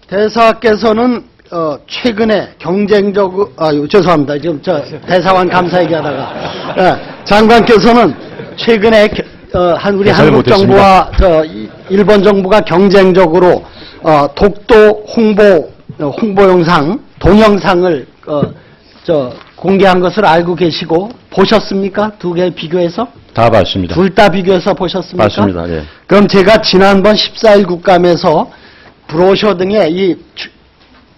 대사께서는 최근에 경쟁적 죄송합니다. 지금 저 대사관 감사 얘기하다가 장관께서는 최근에 우리 한국 정부와 일본 정부가 경쟁적으로 독도 홍보 영상 동영상을 공개한 것을 알고 계시고 보셨습니까? 두 개 비교해서? 다 봤습니다. 둘 다 비교해서 보셨습니까? 봤습니다. 예. 그럼 제가 지난번 14일 국감에서 브로셔 등의 이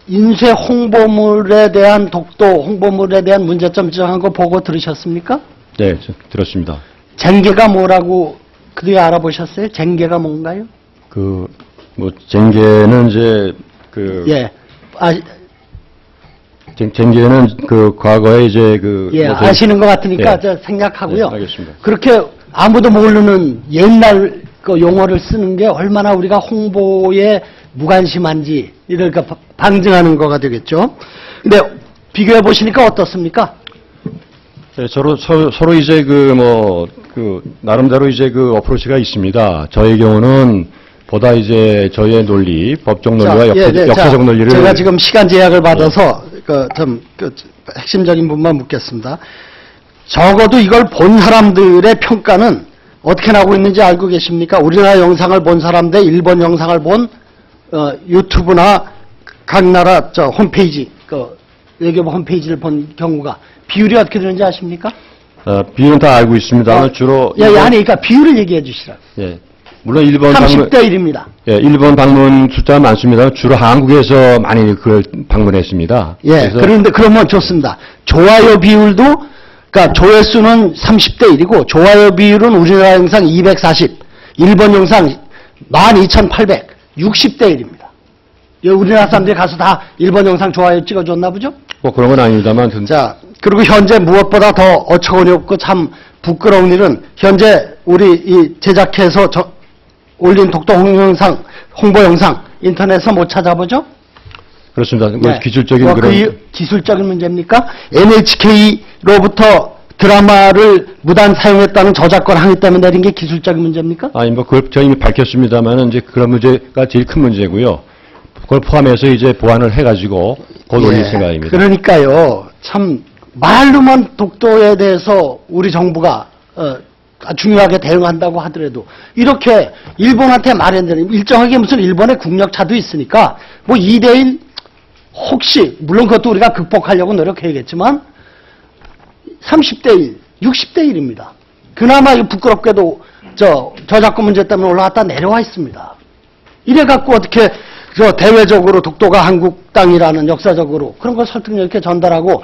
인쇄 홍보물에 대한 독도 홍보물에 대한 문제점 지적한 거 보고 들으셨습니까? 네, 들었습니다. 쟁계가 뭐라고 그 뒤에 알아보셨어요? 쟁계가 뭔가요? 쟁계는 이제 쟁계는 과거에 이제 아시는 것 같으니까 저 생략하고요. 네, 알겠습니다. 그렇게 아무도 모르는 옛날 용어를 쓰는 게 얼마나 우리가 홍보에 무관심한지 이를 방증하는 거가 되겠죠. 근데 비교해 보시니까 어떻습니까? 네, 서로 이제 나름대로 이제 어프로치가 있습니다. 저의 경우는 보다 이제 저의 논리, 법적 논리와 역사적 논리를 제가 지금 시간 제약을 받아서 핵심적인 부분만 묻겠습니다. 적어도 이걸 본 사람들의 평가는 어떻게 나오고 있는지 알고 계십니까? 우리나라 영상을 본 사람 대 일본 영상을 본 유튜브나 각 나라 홈페이지, 외교부 홈페이지를 본 경우가 비율이 어떻게 되는지 아십니까? 비율은 다 알고 있습니다. 주로 그러니까 비율을 얘기해 주시라고. 예. 물론 일본 30대 1입니다. 예, 일본 방문 숫자가 많습니다. 주로 한국에서 많이 그걸 방문했습니다. 예. 그런데 그러면 좋습니다. 좋아요 비율도 그러니까 조회수는 30대 1이고 좋아요 비율은 우리나라 영상 240, 일본 영상 12,800, 60대 1입니다. 우리나라 사람들이 가서 다 일본 영상 좋아요 찍어줬나 보죠? 그런 건 아닙니다만. 자, 그리고 현재 무엇보다 더 어처구니 없고 참 부끄러운 일은 현재 우리 이 제작해서 올린 독도 홍보 영상 인터넷에서 못 찾아보죠? 그렇습니다. 네. 기술적인 기술적인 문제입니까? NHK로부터 드라마를 무단 사용했다는 저작권 항의 때문에 내린 게 기술적인 문제입니까? 아니 그걸 제가 이미 밝혔습니다만은 이제 그런 문제가 제일 큰 문제고요. 그걸 포함해서 이제 보완을 해가지고 곧 올릴 생각입니다. 그러니까요. 참 말로만 독도에 대해서 우리 정부가 중요하게 대응한다고 하더라도 이렇게 일본한테 말했는데 일정하게 무슨 일본의 국력차도 있으니까 2대1 혹시 물론 그것도 우리가 극복하려고 노력해야겠지만 30대 1, 60대 1입니다. 그나마 부끄럽게도 저작권 문제 때문에 올라갔다 내려와 있습니다. 이래갖고 어떻게 대외적으로 독도가 한국 땅이라는 역사적으로 그런 걸 설득력 있게 전달하고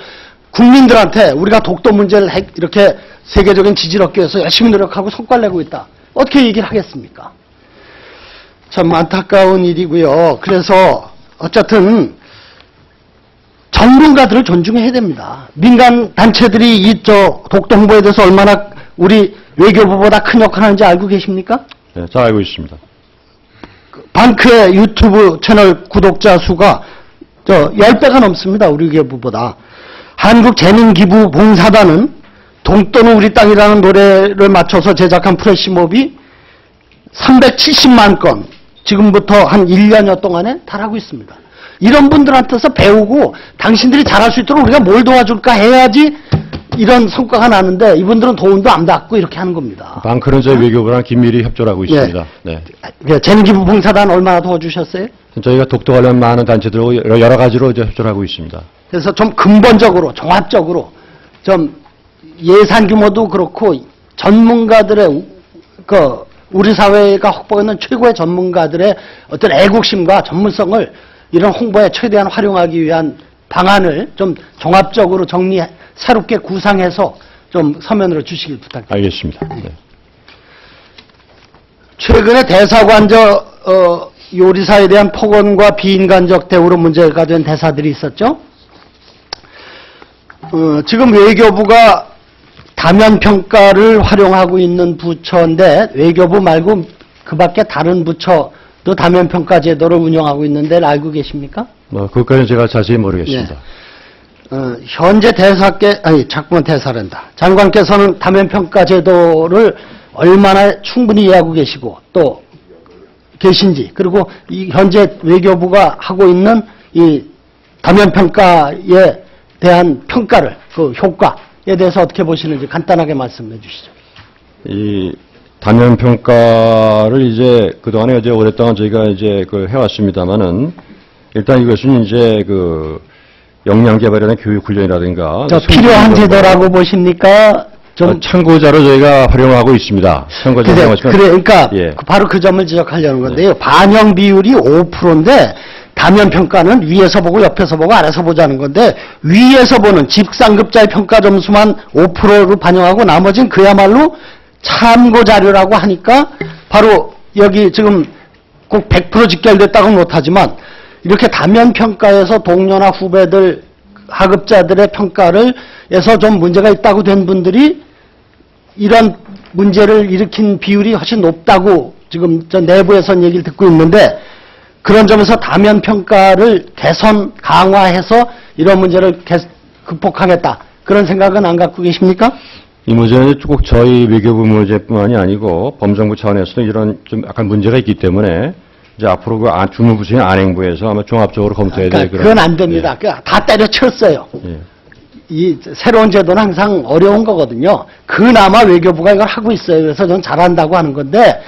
국민들한테 우리가 독도 문제를 이렇게 세계적인 지지를 얻기 위해서 열심히 노력하고 성과를 내고 있다. 어떻게 얘기를 하겠습니까? 참 안타까운 일이고요. 그래서 어쨌든 전문가들을 존중해야 됩니다. 민간 단체들이 이 독도 홍보에 대해서 얼마나 우리 외교부보다 큰 역할을 하는지 알고 계십니까? 네, 잘 알고 있습니다. 방크의 유튜브 채널 구독자 수가 10배가 넘습니다. 우리 외교부보다. 한국재능기부봉사단은 독도는 우리 땅이라는 노래를 맞춰서 제작한 플래시몹이 370만 건 지금부터 한 1년여 동안에 달하고 있습니다. 이런 분들한테서 배우고 당신들이 잘할 수 있도록 우리가 뭘 도와줄까 해야지 이런 성과가 나는데 이분들은 도움도 안 받고 이렇게 하는 겁니다. 방크는 저희 외교부랑 긴밀히 협조를 하고 있습니다. 네. 재능기부봉사단 얼마나 도와주셨어요? 저희가 독도 관련 많은 단체들하고 여러 가지로 이제 협조를 하고 있습니다. 그래서 좀 근본적으로 종합적으로 좀 예산 규모도 그렇고 전문가들의 우리 사회가 확보하는 최고의 전문가들의 어떤 애국심과 전문성을 이런 홍보에 최대한 활용하기 위한 방안을 좀 종합적으로 새롭게 구상해서 좀 서면으로 주시길 부탁드립니다. 알겠습니다. 네. 최근에 대사관 요리사에 대한 폭언과 비인간적 대우로 문제가 된 대사들이 있었죠. 지금 외교부가 다면평가를 활용하고 있는 부처인데 외교부 말고 그 밖에 다른 부처도 다면평가 제도를 운영하고 있는데 알고 계십니까? 그것까지는 제가 자세히 모르겠습니다. 현재 자꾸만 대사란다. 장관께서는 다면평가 제도를 얼마나 충분히 이해하고 계시고 또 계신지, 그리고 이 현재 외교부가 하고 있는 이 다면평가에 대한 평가를, 그 효과에 대해서 어떻게 보시는지 간단하게 말씀해 주시죠. 이 단연 평가를 이제 그동안에 이제 오랫동안 저희가 이제 그 해왔습니다만은 일단 이것은 이제 그 역량 개발이나 교육 훈련이라든가 필요한 제도라고 보십니까? 좀 참고자로 저희가 활용하고 있습니다. 참고자 활용하시면 그러니까 예. 바로 그 점을 지적하려는 건데요. 반영 비율이 5%인데 다면 평가는 위에서 보고 옆에서 보고 아래서 보자는 건데 위에서 보는 집상급자의 평가 점수만 5%로 반영하고 나머지는 그야말로 참고 자료라고 하니까 바로 여기 지금 꼭 100% 직결됐다고는 못하지만 이렇게 다면 평가에서 동료나 후배들 하급자들의 평가를 해서 좀 문제가 있다고 된 분들이 이런 문제를 일으킨 비율이 훨씬 높다고 지금 저 내부에선 얘기를 듣고 있는데 그런 점에서 다면 평가를 개선 강화해서 이런 문제를 극복하겠다 그런 생각은 안 갖고 계십니까? 이 문제는 꼭 저희 외교부 문제뿐만이 아니고 범정부 차원에서도 이런 좀 약간 문제가 있기 때문에 이제 앞으로 그 주무부처인 안행부에서 아마 종합적으로 검토해야 될 그런. 그건 안 됩니다. 예. 다 때려쳤어요. 예. 이 새로운 제도는 항상 어려운 거거든요. 그나마 외교부가 이걸 하고 있어요. 그래서 저는 잘한다고 하는 건데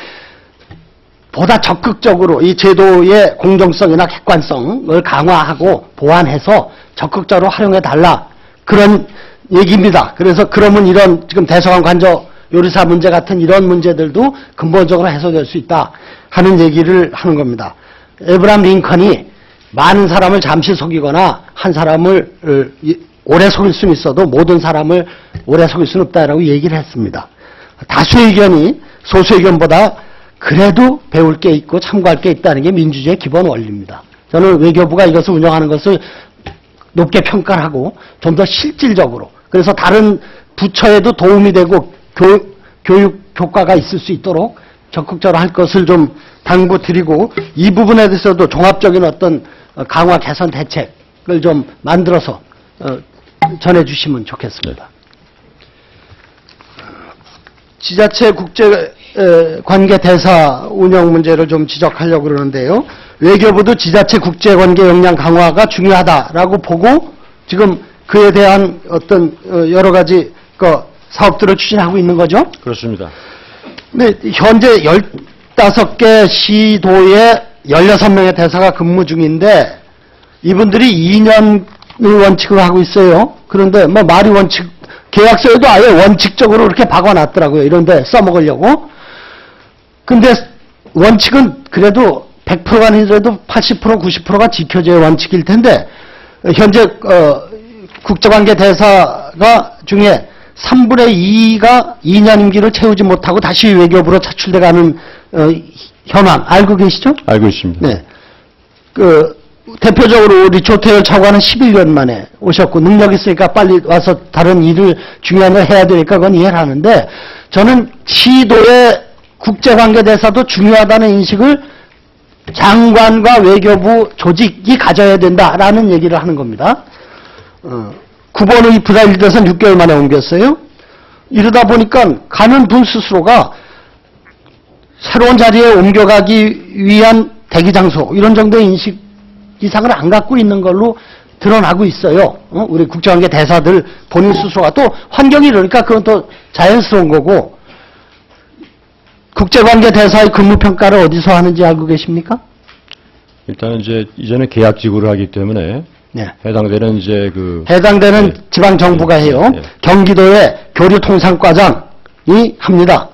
보다 적극적으로 이 제도의 공정성이나 객관성을 강화하고 보완해서 적극적으로 활용해 달라 그런 얘기입니다. 그래서 그러면 이런 지금 대서관 관저 요리사 문제 같은 이런 문제들도 근본적으로 해소될 수 있다 하는 얘기를 하는 겁니다. 에브라함 링컨이 많은 사람을 잠시 속이거나 한 사람을 오래 속일 수는 있어도 모든 사람을 오래 속일 수는 없다라고 얘기를 했습니다. 다수의 의견이 소수의 의견보다 그래도 배울 게 있고 참고할 게 있다는 게 민주주의의 기본 원리입니다. 저는 외교부가 이것을 운영하는 것을 높게 평가를 하고 좀 더 실질적으로 그래서 다른 부처에도 도움이 되고 교육 효과가 있을 수 있도록 적극적으로 할 것을 좀 당부드리고 이 부분에 대해서도 종합적인 어떤 강화 개선 대책을 좀 만들어서 전해주시면 좋겠습니다. 지자체 국제 관계 대사 운영 문제를 좀 지적하려고 그러는데요. 외교부도 지자체 국제 관계 역량 강화가 중요하다라고 보고 지금 그에 대한 어떤 여러 가지 사업들을 추진하고 있는 거죠. 그렇습니다. 근데 현재 15개 시도에 16명의 대사가 근무 중인데 이분들이 2년을 원칙으로 하고 있어요. 그런데 뭐 말이 계약서에도 아예 원칙적으로 이렇게 박아놨더라고요. 이런데 써먹으려고. 근데 원칙은 그래도 100%가 아니더라도 80%, 90%가 지켜져야 원칙일 텐데 현재 국제관계 대사가 중에 3분의 2가 2년 임기를 채우지 못하고 다시 외교부로 차출돼가는 현황 알고 계시죠? 알고 있습니다. 네. 대표적으로 우리 조태열 차관은 11년 만에 오셨고 능력 있으니까 빨리 와서 다른 일을 중요한 걸 해야 되니까 그건 이해를 하는데 저는 시도의 국제관계 대사도 중요하다는 인식을 장관과 외교부 조직이 가져야 된다라는 얘기를 하는 겁니다. 9번의 브라질 대사는 6개월 만에 옮겼어요. 이러다 보니까 가는 분 스스로가 새로운 자리에 옮겨가기 위한 대기 장소 이런 정도의 인식 이상을 안 갖고 있는 걸로 드러나고 있어요. 우리 국제관계 대사들 본인 스스로가 또 환경이 이러니까 그건 또 자연스러운 거고 국제관계 대사의 근무평가를 어디서 하는지 알고 계십니까? 일단 이제 이전에 계약직으로 하기 때문에 네. 해당되는 해당되는 지방정부가 해요. 경기도의 교류통상과장이 합니다.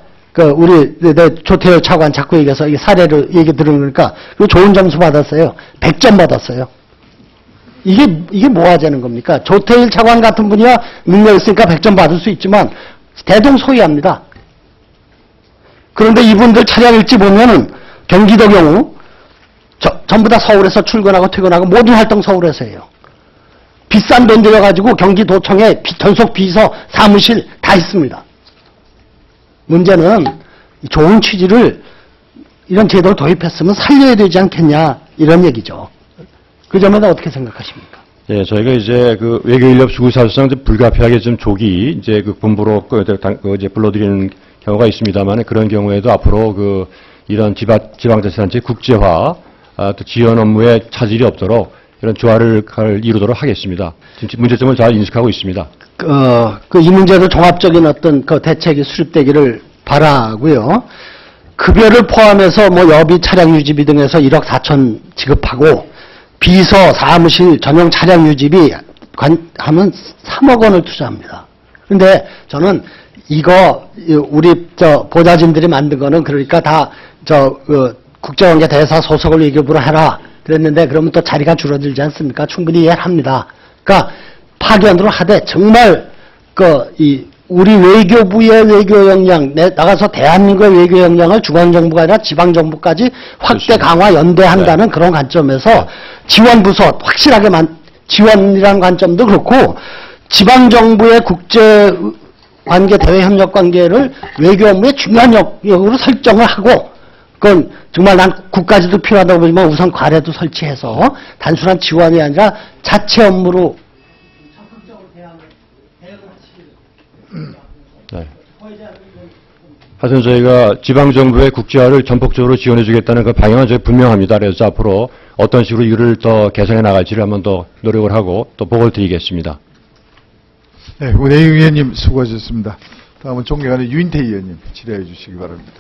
우리 조태열 차관 자꾸 얘기해서 이 사례를 얘기 들으니까 좋은 점수 받았어요. 100점 받았어요. 이게 뭐 하자는 겁니까? 조태열 차관 같은 분이야 능력 있으니까 100점 받을 수 있지만 대동소이합니다. 그런데 이분들 차량 일지 보면은 경기도 경우 전부 다 서울에서 출근하고 퇴근하고 모든 활동 서울에서 해요. 비싼 돈 들여가지고 경기도청에 전속 비서 사무실 다 있습니다. 문제는 좋은 취지를 이런 제도를 도입했으면 살려야 되지 않겠냐 이런 얘기죠. 그 점에는 어떻게 생각하십니까? 예, 저희가 이제 외교 인력 수급 사실상 불가피하게 좀 조기 이제 본부로 이제 불러드리는 경우가 있습니다만 그런 경우에도 앞으로 이런 지방자치단체 국제화, 또 지원 업무에 차질이 없도록 이런 조화를 이루도록 하겠습니다. 지금 문제점을 잘 인식하고 있습니다. 이 문제도 종합적인 어떤 그 대책이 수립되기를 바라고요. 급여를 포함해서 뭐 여비 차량 유지비 등에서 1억 4천 지급하고 비서 사무실 전용 차량 유지비 하면 3억 원을 투자합니다. 근데 저는 이거 우리 보좌진들이 만든 거는 그러니까 다 국제관계 대사 소속을 외교부로 해라 그랬는데 그러면 또 자리가 줄어들지 않습니까? 충분히 이해를 합니다. 그러니까 파견으로 하되 정말 우리 외교부의 외교 역량, 나가서 대한민국의 외교 역량을 중앙정부가 아니라 지방정부까지 확대 강화 연대한다는 그런 관점에서 지원부서 확실하게 지원이라는 관점도 그렇고 지방정부의 국제관계 대외협력관계를 외교 업무의 중요한 영역으로 설정을 하고 그건 정말 난 국가지도 필요하다고 보지만 우선 과례도 설치해서 단순한 지원이 아니라 자체 업무로 적극적으로 대응을 하시길. 네. 하여튼 저희가 지방정부의 국제화를 전폭적으로 지원해주겠다는 그 방향은 저희 분명합니다. 그래서 앞으로 어떤 식으로 이를 더 개선해 나갈지를 한번 더 노력을 하고 또 보고를 드리겠습니다. 네, 운혜영 의원님 수고하셨습니다. 다음은 존경하는 유인태 의원님 질의해 주시기 바랍니다.